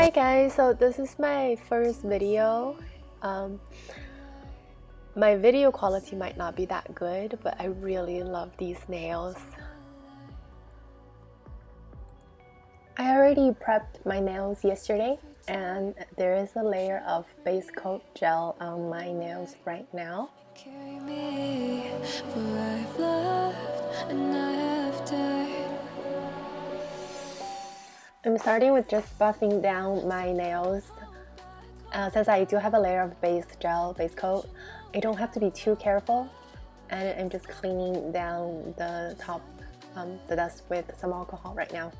Hi guys, so this is my first video. My video quality might not be that good, but I really love these nails. I already prepped my nails yesterday, and there is a layer of base coat gel on my nails right now. I'm starting with just buffing down my nails. Since I do have a layer of base coat, I don't have to be too careful, and I'm just cleaning down the top, the dust with some alcohol right now.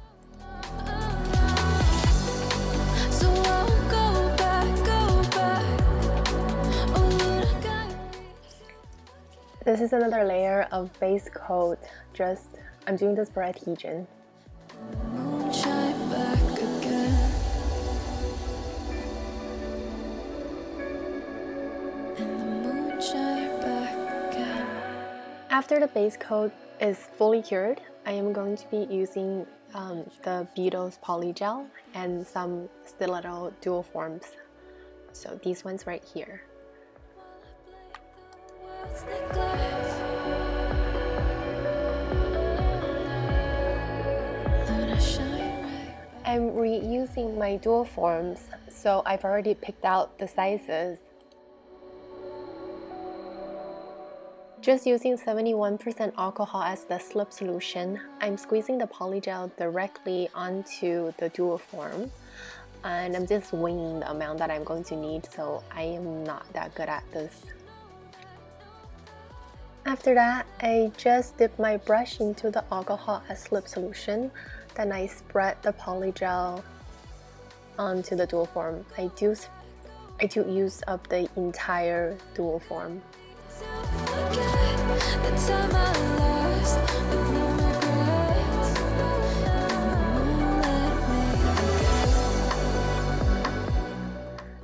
This is another layer of base coat. I'm doing this for adhesion. After the base coat is fully cured, I am going to be using the Beetles Polygel and some stiletto dual forms. So these ones right here. I'm reusing my dual forms, so I've already picked out the sizes. Just using 71% alcohol as the slip solution, I'm squeezing the polygel directly onto the dual form, and I'm just winging the amount that I'm going to need, so I am not that good at this. After that, I just dip my brush into the alcohol as slip solution, then I spread the polygel onto the dual form. I do use up the entire dual form.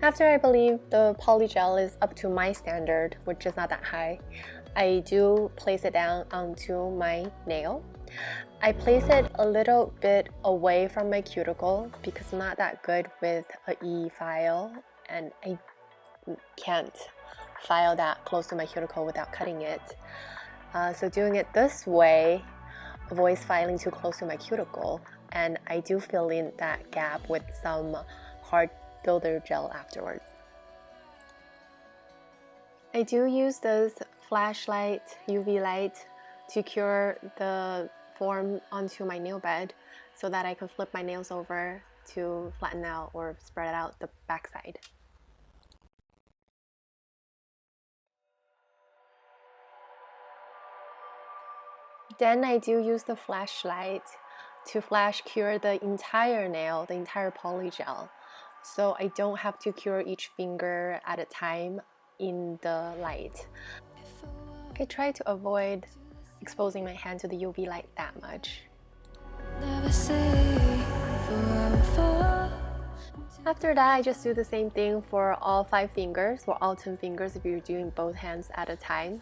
After I believe the polygel is up to my standard, which is not that high, I do place it down onto my nail. I place it a little bit away from my cuticle because I'm not that good with an E-file, and I can't file that close to my cuticle without cutting it. So doing it this way avoids filing too close to my cuticle, and I do fill in that gap with some hard builder gel afterwards. I do use this flashlight, UV light, to cure the form onto my nail bed so that I can flip my nails over to flatten out or spread out the backside. Then I do use the flashlight to flash cure the entire nail, the entire polygel, so I don't have to cure each finger at a time in the light. I try to avoid exposing my hand to the UV light that much. After that, I just do the same thing for all 5 fingers, or all 10 fingers if you're doing both hands at a time.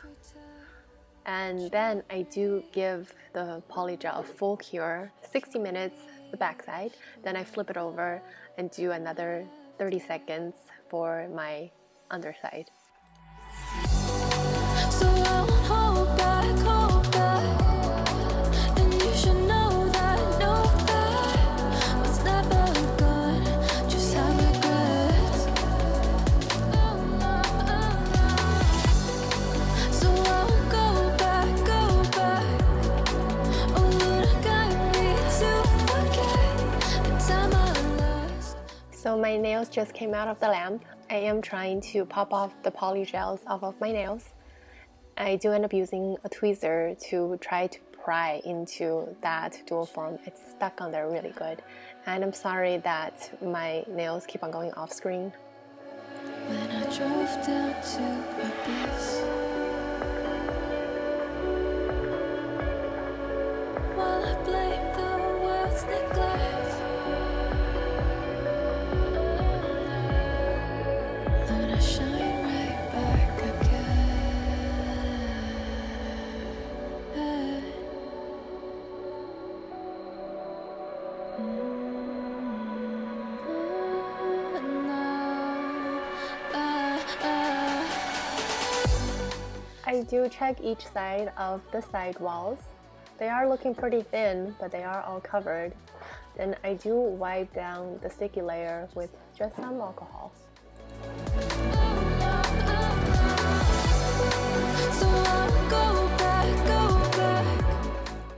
And then I do give the polygel a full cure, 60 minutes the backside, then I flip it over and do another 30 seconds for my underside. So my nails just came out of the lamp. I am trying to pop off the polygels off of my nails. I do end up using a tweezer to try to pry into that dual form. It's stuck on there really good. And I'm sorry that my nails keep on going off screen. When I drove down to my base, while I blame the world's neglect, shine right back again. do check each side of the side walls. They are looking pretty thin, but they are all covered. Then I do wipe down the sticky layer with just some alcohol.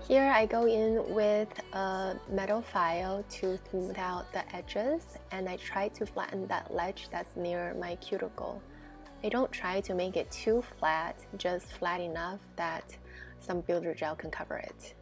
Here I go in with a metal file to smooth out the edges, and I try to flatten that ledge that's near my cuticle. I don't try to make it too flat, just flat enough that some builder gel can cover it.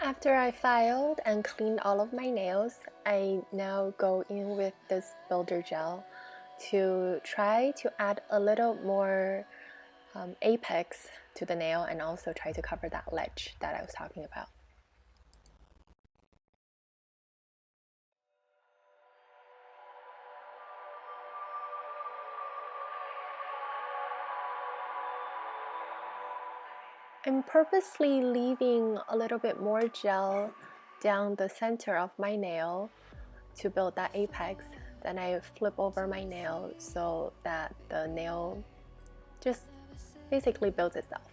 After I filed and cleaned all of my nails, I now go in with this builder gel to try to add a little more apex to the nail and also try to cover that ledge that I was talking about. I'm purposely leaving a little bit more gel down the center of my nail to build that apex. Then I flip over my nail so that the nail just basically builds itself.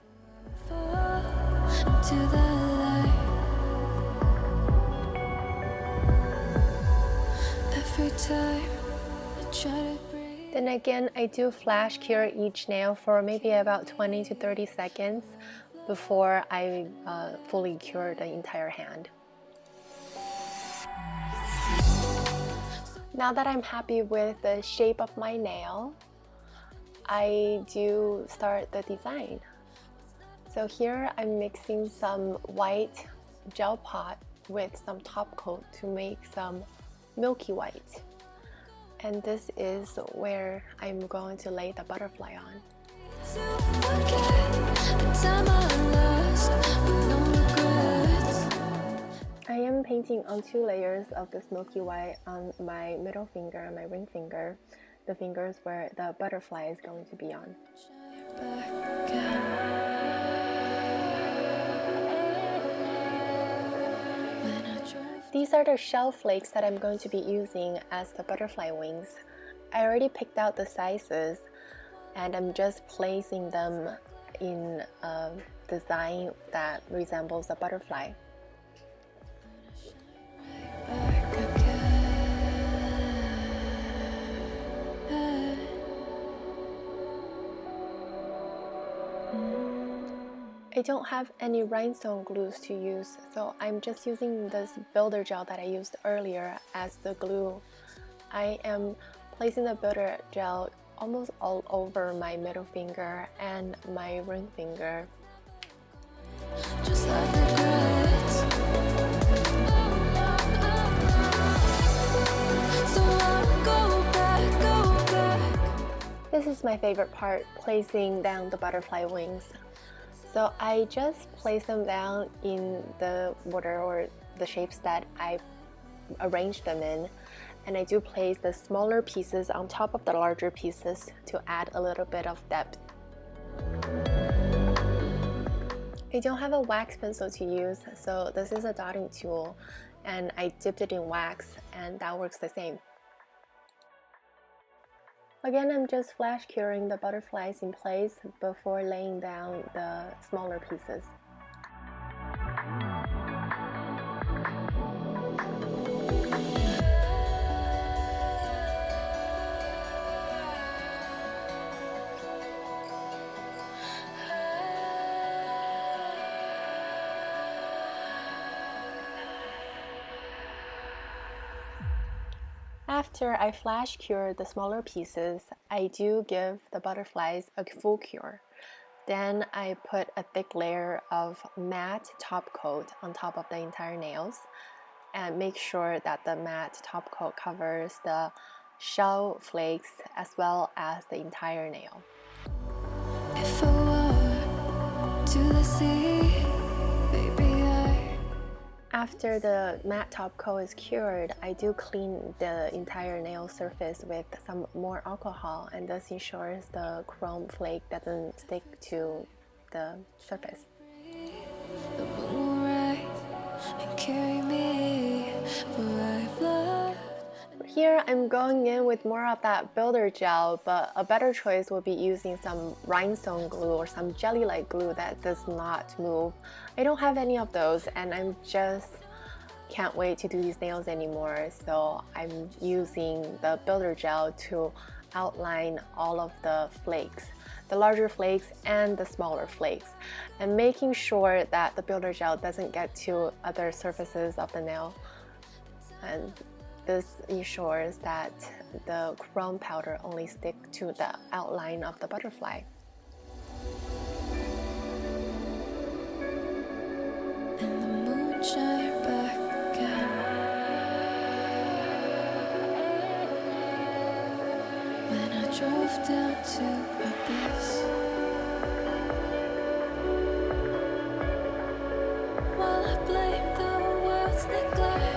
Then again, I do flash cure each nail for maybe about 20 to 30 seconds before I fully cure the entire hand. Now that I'm happy with the shape of my nail, I do start the design. So here I'm mixing some white gel pot with some top coat to make some milky white. And this is where I'm going to lay the butterfly on. I am painting on 2 layers of this milky white on my middle finger and my ring finger, the fingers where the butterfly is going to be on. These are the shell flakes that I'm going to be using as the butterfly wings. I already picked out the sizes and I'm just placing them in a design that resembles a butterfly. I don't have any rhinestone glues to use, so I'm just using this builder gel that I used earlier as the glue. I am placing the builder gel almost all over my middle finger and my ring finger. Just like regrets. So I'll go back. This is my favorite part, placing down the butterfly wings. So I just place them down in the order or the shapes that I arranged them in. And I do place the smaller pieces on top of the larger pieces to add a little bit of depth. I don't have a wax pencil to use, so this is a dotting tool, and I dipped it in wax, and that works the same. Again, I'm just flash curing the butterflies in place before laying down the smaller pieces. After I flash cure the smaller pieces, I do give the butterflies a full cure. Then I put a thick layer of matte top coat on top of the entire nails and make sure that the matte top coat covers the shell flakes as well as the entire nail. If I were to the sea, baby. After the matte top coat is cured, I do clean the entire nail surface with some more alcohol, and this ensures the chrome flake doesn't stick to the surface. Here I'm going in with more of that builder gel, but a better choice would be using some rhinestone glue or some jelly-like glue that does not move. I don't have any of those, and I'm just can't wait to do these nails anymore, so I'm using the builder gel to outline all of the flakes, the larger flakes and the smaller flakes, and making sure that the builder gel doesn't get to other surfaces of the nail. And this ensures that the chrome powder only sticks to the outline of the butterfly. And the moon shine back again. When I drove down to my base, while I blame the world's neglect.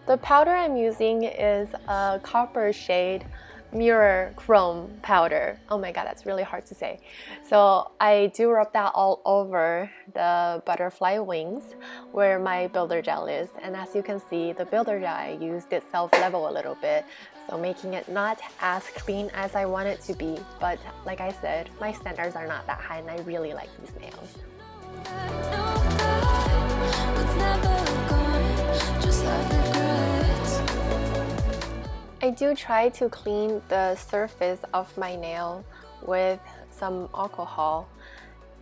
The powder I'm using is a copper shade mirror chrome powder. Oh my god, that's really hard to say. So I do rub that all over the butterfly wings where my builder gel is, and as you can see, the builder gel I used did self-level a little bit, so making it not as clean as I want it to be. But like I said, my standards are not that high and I really like these nails. I do try to clean the surface of my nail with some alcohol.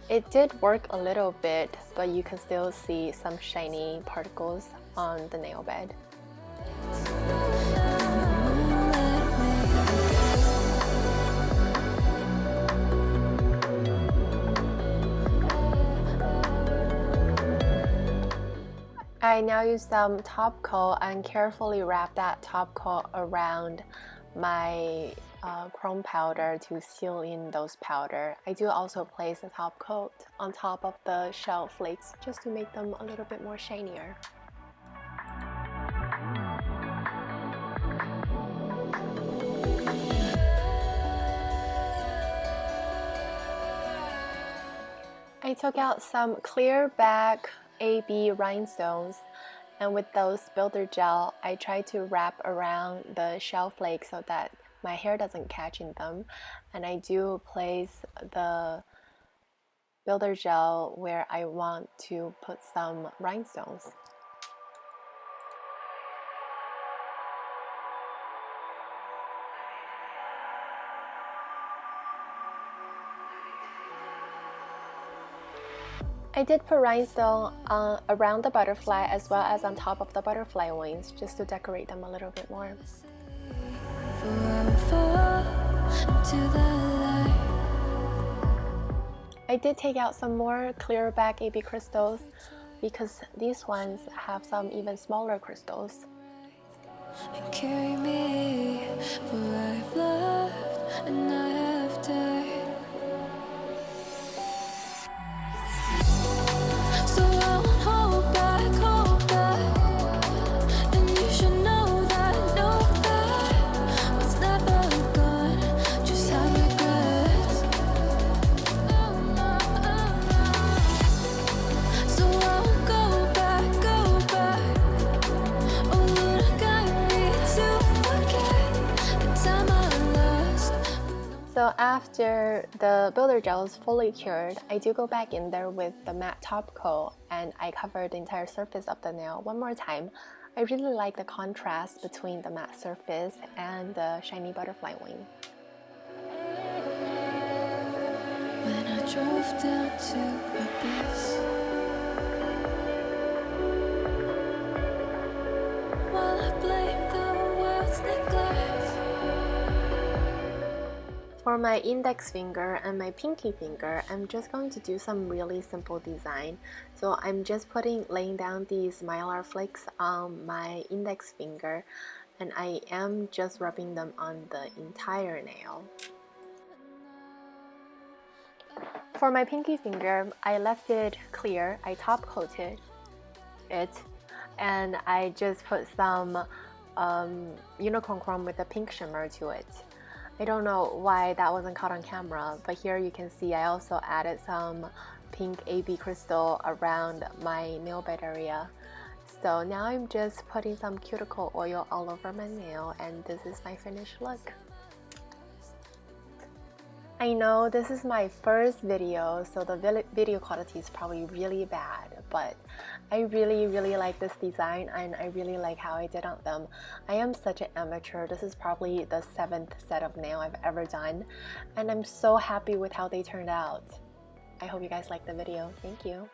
It did work a little bit, but you can still see some shiny particles on the nail bed. I now use some top coat and carefully wrap that top coat around my chrome powder to seal in those powder. I do also place the top coat on top of the shell flakes just to make them a little bit more shinier. I took out some clear back AB rhinestones, and with those builder gel I try to wrap around the shell flakes so that my hair doesn't catch in them, and I do place the builder gel where I want to put some rhinestones. I did put rhinestone around the butterfly as well as on top of the butterfly wings just to decorate them a little bit more. I did take out some more clear back AB crystals because these ones have some even smaller crystals. Carry me, for I've loved and I have died. So after the builder gel is fully cured, I do go back in there with the matte top coat and I cover the entire surface of the nail one more time. I really like the contrast between the matte surface and the shiny butterfly wing. When I drove down to my base, while I blame the world's neglect. For my index finger and my pinky finger, I'm just going to do some really simple design. So I'm just laying down these mylar flakes on my index finger, and I am just rubbing them on the entire nail. For my pinky finger, I left it clear. I top coated it, and I just put some unicorn chrome with a pink shimmer to it. I don't know why that wasn't caught on camera, but here you can see I also added some pink AB crystal around my nail bed area. So now I'm just putting some cuticle oil all over my nail, and this is my finished look. I know this is my first video, so the video quality is probably really bad, but I really like this design, and I really like how I did on them. I am such an amateur. This is probably the 7th set of nail I've ever done, and I'm so happy with how they turned out. I hope you guys liked the video. Thank you.